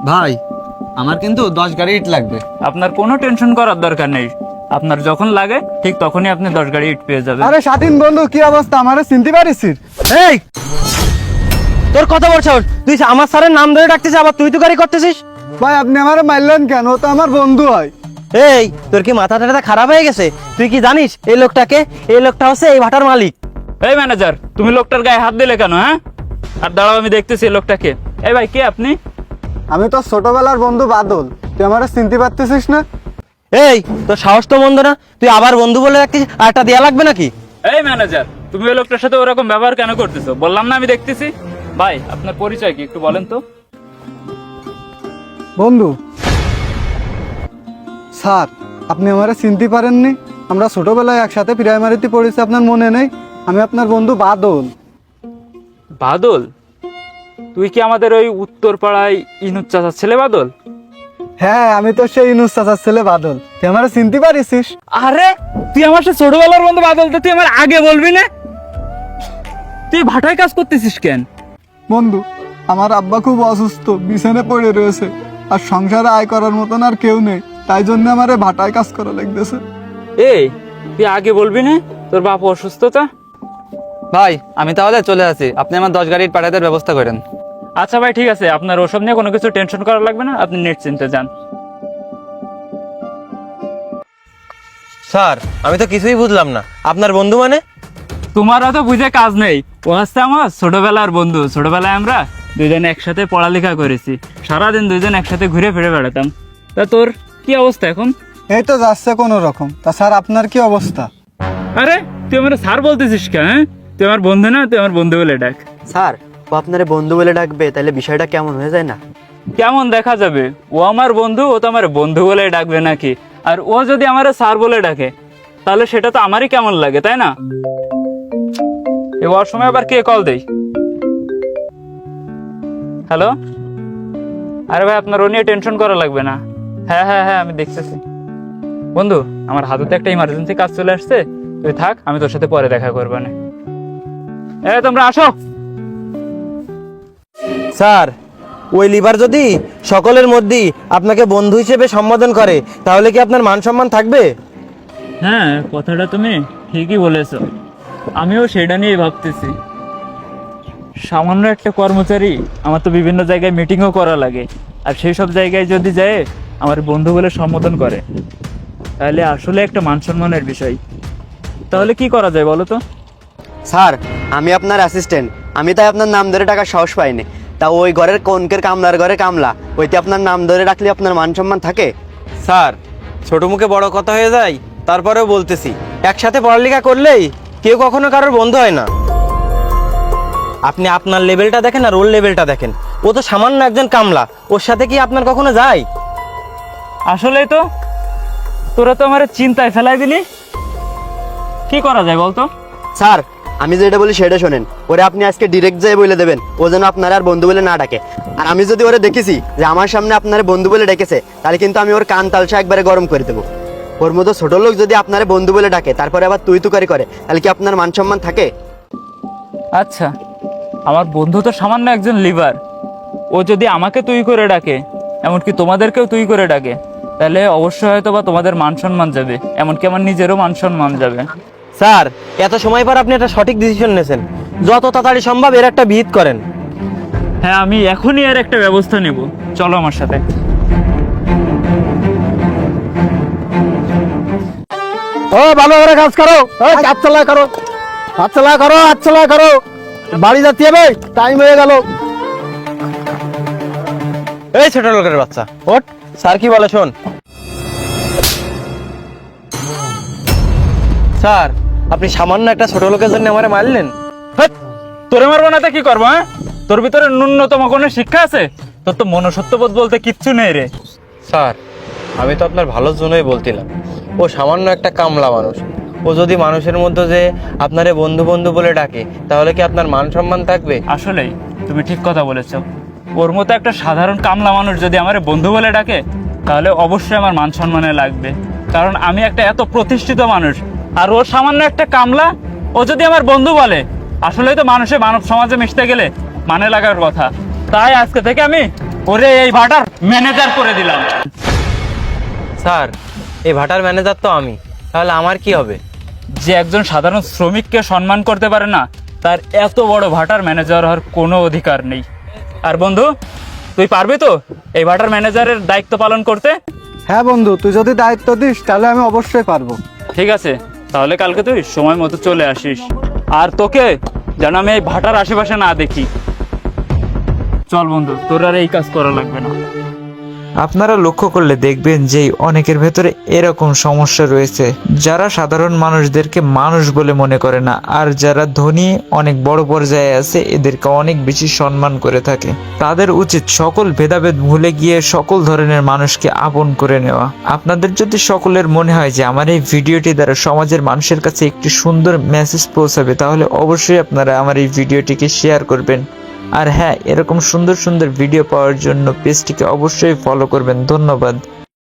ভাই আমার কিন্তু 10 গাড়ি ইট লাগবে। আপনার কোনো টেনশন করার দরকার নেই, আপনার যখন লাগে ঠিক তখনই আপনি 10 গাড়ি ইট পেয়ে যাবেন। আরে স্বাধীন বন্ধু, কি অবস্থা? আমারে চিনতে পারিস? এই তোর কথা বলছ, তুই আমার স্যারের নাম ধরে ডাকতেছিস, আবার তুই তো গাড়ি করতেছিস। ভাই আপনি আমারে মারলেন কেন? ও তো আমার বন্ধু হয়। এই তোর কি মাথা টাথা খারাপ হয়ে গেছে? তুই কি জানিস এই লোকটাকে? এই লোকটা হচ্ছে এই ভাটার মালিক। এই ম্যানেজার, তুমি লোকটার গায়ে হাত দিলে কেন? হ্যাঁ, আর দাঁড়াও, আমি দেখতেছি এই লোকটাকে। এই ভাই, কে আপনি? আমি তো ছোটবেলার বন্ধু বাদল। তুই আমারে চিনতে পারতেছিস না? এই তোর সাহস তো মন্দ না, তুই আবার বন্ধু বলে রাখছিস, আর একটা দেয়া লাগবে নাকি? এই ম্যানেজার, তুমি ওই লোকটার সাথে ওরকম ব্যবহার কেন করতেছো? বললাম না আমি দেখতেছি। ভাই, আপনার পরিচয় কি একটু বলেন তো? বন্ধু স্যার, আপনি আমারে চিনতে পারেননি? আমরা ছোটবেলায় একসাথে প্রাইমারিতে পড়েছি, আপনার মনে নেই? আমি আপনার বন্ধু বাদল। বাদল? তুই কি আমাদের ওই উত্তর পাড়ায় ইনুচ চাচার ছেলে বাদল? হ্যাঁ, আমি তো সেই ইনুস চাচার ছেলে বাদল। তুই আমারে চিনতে পারিস? আরে তুই আমার সাথে ছোটবেলার বন্ধু বাদল, তো তুই আমার আগে বলবি না? তুই ভাটায় কাজ করতেছিস কেন? বন্ধু, আমার আব্বা খুব অসুস্থ, বিছানে পড়ে রয়েছে, আর সংসারে আয় করার মতন আর কেউ নেই, তাই জন্য আমারে ভাটায় কাজ করা লাগতেছে। এই তুই আগে বলবি না তোর বাপ অসুস্থতা? ভাই আমি তাহলে চলে আসি, আপনি আমার 10 গাড়ি ইট পাঠাতে ব্যবস্থা করেন। আচ্ছা ভাই, ঠিক আছে, আপনার ওসব নিয়ে কোনো কিছু টেনশন করা লাগবে না, আপনি নিশ্চিন্তে যান। স্যার আমি তো কিছুই বুঝলাম না, আপনার বন্ধু মানে? তোমারও তো বুঝে কাজ নেই, ও হচ্ছে আমার ছোটবেলার বন্ধু। ছোটবেলায় আমরা দুজনে একসাথে পড়ালেখা করেছি, সারাদিন দুজন একসাথে ঘুরে ফিরে বেড়াতাম। তা তোর কি অবস্থা এখন? এই তো যাচ্ছে কোনো রকম। তা স্যার, আপনার কি অবস্থা? আরে তুই আমার স্যার বলতেছিস কেন? হ্যাঁ, তুই আমার বন্ধু না, তুই আমার বন্ধু বলে ডাক। স্যার, ও আপনারে বন্ধু বলে ডাকবে, তাহলে বিষয়টা কেমন হয়ে যায় না? কেমন দেখা যাবে? ও আমার বন্ধু, ও তো আমার বন্ধু বলে ডাকবে নাকি? আর ও যদি আমার স্যার বলে ডাকে তাহলে সেটা তো আমারই কেমন লাগে, তাই না? এবার সময় আবার কে কল দেই? হ্যালো? আরে ভাই, আপনার ও নিয়ে টেনশন করা লাগবে না। হ্যাঁ হ্যাঁ হ্যাঁ, আমি দেখতেছি। বন্ধু, আমার হাতে তো একটা ইমার্জেন্সি কাজ চলে আসছে, তুই থাক, আমি তোর সাথে পরে দেখা করবো না। তোমরা আসো। স্যার, ওই লিভার যদি সকলের মধ্যেই আপনাকে বন্ধু হিসেবে সম্বোধন করে তাহলে কি আপনার মান সম্মান থাকবে? হ্যাঁ, কথাটা তুমি ঠিকই বলেছো, আমিও সেটা নিয়েই ভাবতেছি। সামান্য একটা কর্মচারী, আমার তো বিভিন্ন জায়গায় মিটিংও করা লাগে, আর সেই সব জায়গায় যদি যায় আমার বন্ধু বলে সম্বোধন করে তাহলে আসলে একটা মান সম্মানের বিষয়। তাহলে কি করা যায় বলো তো? স্যার, আমি আপনার অ্যাসিস্ট্যান্ট, আমি তাই আপনার নাম ধরে টাকা সাহস পাইনি। তা ওই ঘরের কনকের কামলার ঘরে কামলা, ওইতে আপনার নাম ধরে রাখলে আপনার মান সম্মান থাকে? স্যার, ছোট মুখে বড় কথা হয়ে যায়, তারপরেও বলতেছি, একসাথে পড়ালেখা করলেই কেউ কখনো কারোর বন্ধু হয় না। আপনি আপনার লেভেলটা দেখেন আর ওর লেভেলটা দেখেন, ও তো সামান্য একজন কামলা, ওর সাথে কি আপনার কখনো যায়? আসলেই তো, তোরা তো আমার চিন্তায় ফেলাই দিলি। কি করা যায় বলতো? স্যার, আমি যেটা বলি সেটা শোনেন। ওরে আপনি আজকে ডিরেক্ট যেয়ে বলে দেবেন ও যেন আপনার আর বন্ধু বলে না ডাকে। আর আমি যদি ওরে দেখেছি যে আমার সামনে আপনার বন্ধু বলে ডেকেছে, তাহলে কিন্তু আমি ওর কান তালসা একবারে গরম করে দেবো। ওর মতো ছোট লোক যদি আপনার বন্ধু বলে ডাকে তারপরে আবার তুই তুকারি করে, তাহলে কি আপনার মান সম্মান থাকে? আচ্ছা, আমার বন্ধু তো সামান্য একজন লিভার, ও যদি আমাকে তুই করে ডাকে, এমনকি তোমাদেরকেও তুই করে ডাকে, তাহলে অবশ্যই হয়তো বা তোমাদের মান সম্মান যাবে, এমনকি আমার নিজেরও মান সম্মান যাবে। স্যার, এত সময় পর আপনি একটা সঠিক ডিসিশন নিয়েছেন, যত তাড়াতাড়ি সম্ভব এর একটা বিহিত করেন। হ্যাঁ, আমি এখনই এর একটা ব্যবস্থা নেব, চলো আমার সাথে। ও ভালো করে কাজ করো, হাত চালা করো, হাত চালা করো, হাত চালা করো। বাড়ি যাচ্ছি হবে, টাইম হয়ে গেল। এই ছোট লোকের বাচ্চা, ওঠ, স্যার কি বলে শোন। স্যার, আপনি সামান্য একটা ছোট লোকের জন্য আমারে মারলেন। হ্যাঁ, তোরে মারবো না তো কি করবো? হ্যাঁ, তোর ভিতরে ন্যূনতম কোনো শিক্ষা আছে? তোর তো মনুষ্যত্ববোধ বলতে কিচ্ছু নেই রে। স্যার, আমি তো আপনার ভালোর জন্যই বলছিলাম, ও সামান্য একটা কামলা মানুষ, ও যদি মানুষের মধ্যে যে আপনারে বন্ধু বন্ধু বলে ডাকে তাহলে কি আপনার মান সম্মান থাকবে? আসলেই তুমি ঠিক কথা বলেছো, ওর মতো একটা সাধারণ কামলা মানুষ যদি আমার বন্ধু বলে ডাকে তাহলে অবশ্যই আমার মান সম্মানে লাগবে, কারণ আমি একটা এত প্রতিষ্ঠিত মানুষ, আর ও সামান্য একটা কামলা, ও যদি আমার বন্ধু বলে, আসলেই তো মানুষের মানব সমাজে মিশতে গেলে মানে লাগার কথা। তাই আজকে থেকে আমি ওরে এই ভাটার ম্যানেজার করে দিলাম। স্যার এই ভাটার ম্যানেজার তো আমি, তাহলে আমার কি হবে? যে একজন সাধারণ শ্রমিককে সম্মান করতে পারে না, তার এত বড় ভাটার ম্যানেজার হওয়ার কোনো অধিকার নেই। আর বন্ধু, তুই পারবি তো এই ভাটার ম্যানেজারের দায়িত্ব পালন করতে? হ্যাঁ বন্ধু, তুই যদি দায়িত্ব দিস তাহলে আমি অবশ্যই পারবো। ঠিক আছে, তাহলে কালকে তুই সময় মতো চলে আসিস। আর তোকে যেন আমি এই ভাটার আশেপাশে না দেখি। চল বন্ধু, তোর আর এই কাজ করা লাগবে না। আপনারা লক্ষ্য করলে দেখবেন যে অনেকের ভেতরে এরকম সমস্যা রয়েছে, যারা সাধারণ মানুষদেরকে মানুষ বলে মনে করে না, আর যারা ধনী অনেক বড় পর্যায়ে আছে এদেরকে অনেক বেশি সম্মান করে থাকে। তাদের উচিত সকল ভেদাভেদ ভুলে গিয়ে সকল ধরনের মানুষকে আপন করে নেওয়া। আপনাদের যদি সকলের মনে হয় যে আমার এই ভিডিওটি দ্বারা সমাজের মানুষের কাছে একটি সুন্দর মেসেজ পৌঁছাবে, তাহলে অবশ্যই আপনারা আমার এই ভিডিওটিকে শেয়ার করবেন। আর হ্যাঁ, এরকম সুন্দর সুন্দর ভিডিও পাওয়ার জন্য পেজটিকে অবশ্যই ফলো করবেন। ধন্যবাদ।